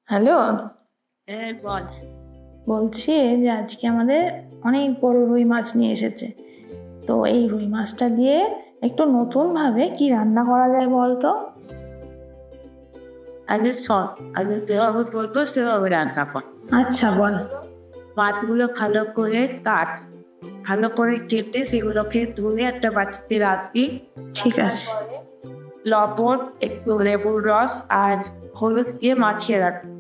Hello, বল। বলছি যে আজকে আমাদের অনেক বড় রুই মাছ নিয়ে এসেছে। তো এই রুই মাছটা দিয়ে একটু নতুনভাবে কি রান্না করা যায় বল তো? আগে আগে যেভাবে বলবো সেভাবে রান্না কর। আচ্ছা বল। মাছগুলো ভালো করে কাট, ভালো করে কেটে সেগুলোকে ধুয়ে একটা বাটিতে রাখবি। ঠিক আছে। লবণ, একটু লেবুর রস আর হলুদ দিয়ে মাখিয়ে রাখবি।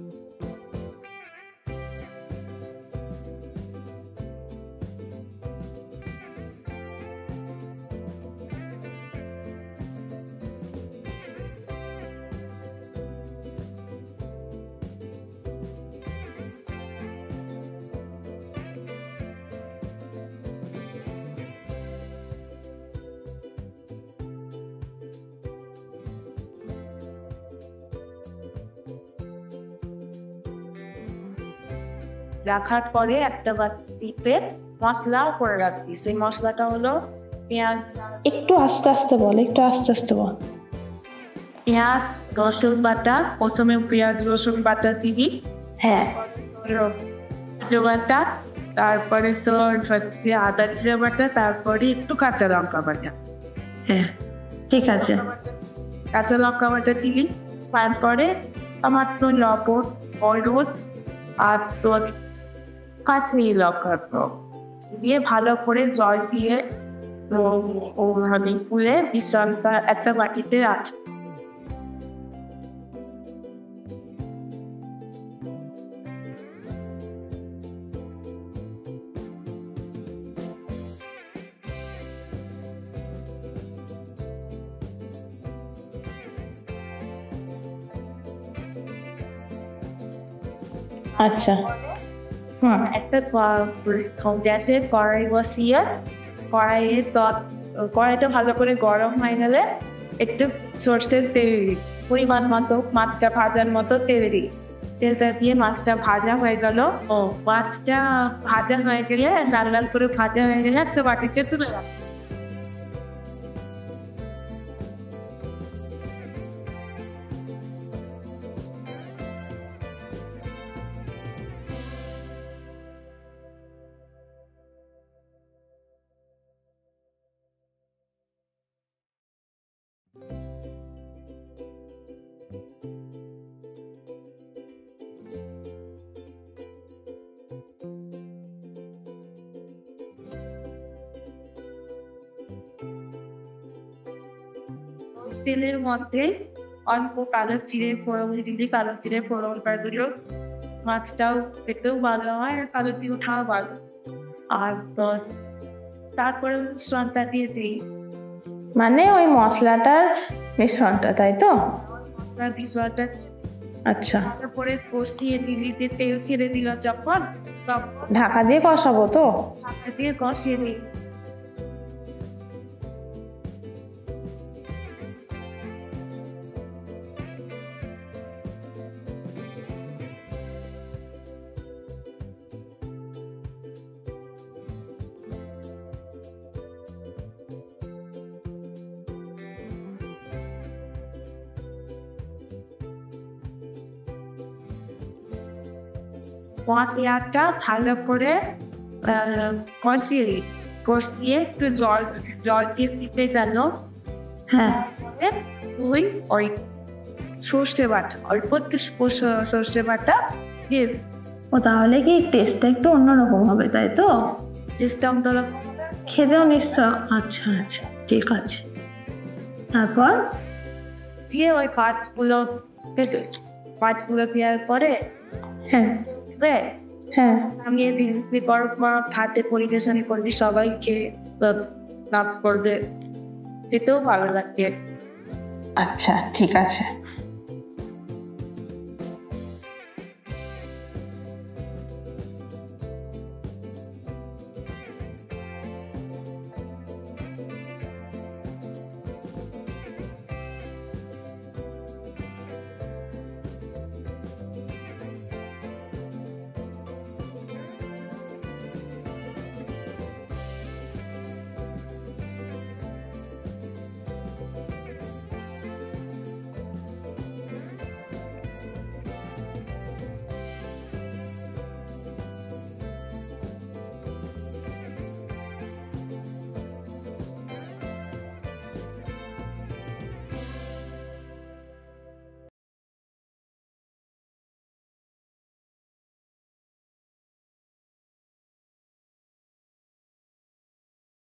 রাখার পরে একটা বাটিতে মশলাও করে রাখবি। সেই মশলাটা হলো পেঁয়াজ। একটু আস্তে আস্তে বল, একটু আস্তে আস্তে বল। পেঁয়াজ, রসুন বাটা, প্রথমে পেঁয়াজ রসুন বাটা দিবি। হ্যাঁ। বাটা, তারপরে তোর হচ্ছে আদা জিরে বাটা, তারপরে একটু কাঁচা লঙ্কা বাটা। হ্যাঁ ঠিক আছে। কাঁচা লঙ্কা বাটা দিবি, তারপরে সামান্য লবণ, হলুদ আর তোর কাশ্মীরি লঙ্কা দিয়ে ভালো করে জল দিয়ে ওভাবে ফুলে মিশ্রণটা একটা বাটিতে রাখ। আচ্ছা। একটা গ্যাসে কড়াই বসিয়ে কড়াইটা ভালো করে গরম হয়ে গেলে একটু সর্ষের তেল দিই, পরিমাণ মতো মাছটা ভাজার মতো তেল দিই। তেলটা দিয়ে মাছটা ভাজা হয়ে গেল, মাছটা ভাজা হয়ে গেলে লাল লাল করে ভাজা হয়ে গেলে একটা বাটিতে তুলে রাখ। তেলের মধ্যে অল্প কালো জিরে ফোড়ন দিলি, কালো জিরে ফোড়নটা দিল, মাছটাও খেতেও ভালো হয় আর কালো জিরেটাও ভালো। আর তারপরে মিশ্রণটা দিয়ে দিই, মানে ওই মশলাটার মিশ্রণটা, তাই তো? মশলার মিশ্রণটা আচ্ছা। তারপরে কষিয়ে দিলি, তেল ছেড়ে দিল যখন, তখন ঢাকা দিয়ে কষাবো তো? ঢাকা দিয়ে কষিয়ে দিই। মশলাটা ভালো করে কষিয়ে একটু জল দিয়ে দিতে গেল। হ্যাঁ। তুই ওই সর্ষে বাটা, অল্প একটু সর্ষে বাটা দিয়ে। ও তাহলে কি টেস্টটা একটু অন্যরকম হবে, তাই তো? টেস্টটা অন্যরকম, খেতেও নিশ্চয়। আচ্ছা আচ্ছা ঠিক আছে। তারপর দিয়ে ওই মাছগুলো দেওয়ার পরে হ্যাঁ হ্যাঁ আমি গরম গরম হাতে পরিবেশন করবি, সবাইকে লাভ করবে, খেতেও ভালো লাগবে। আচ্ছা ঠিক আছে।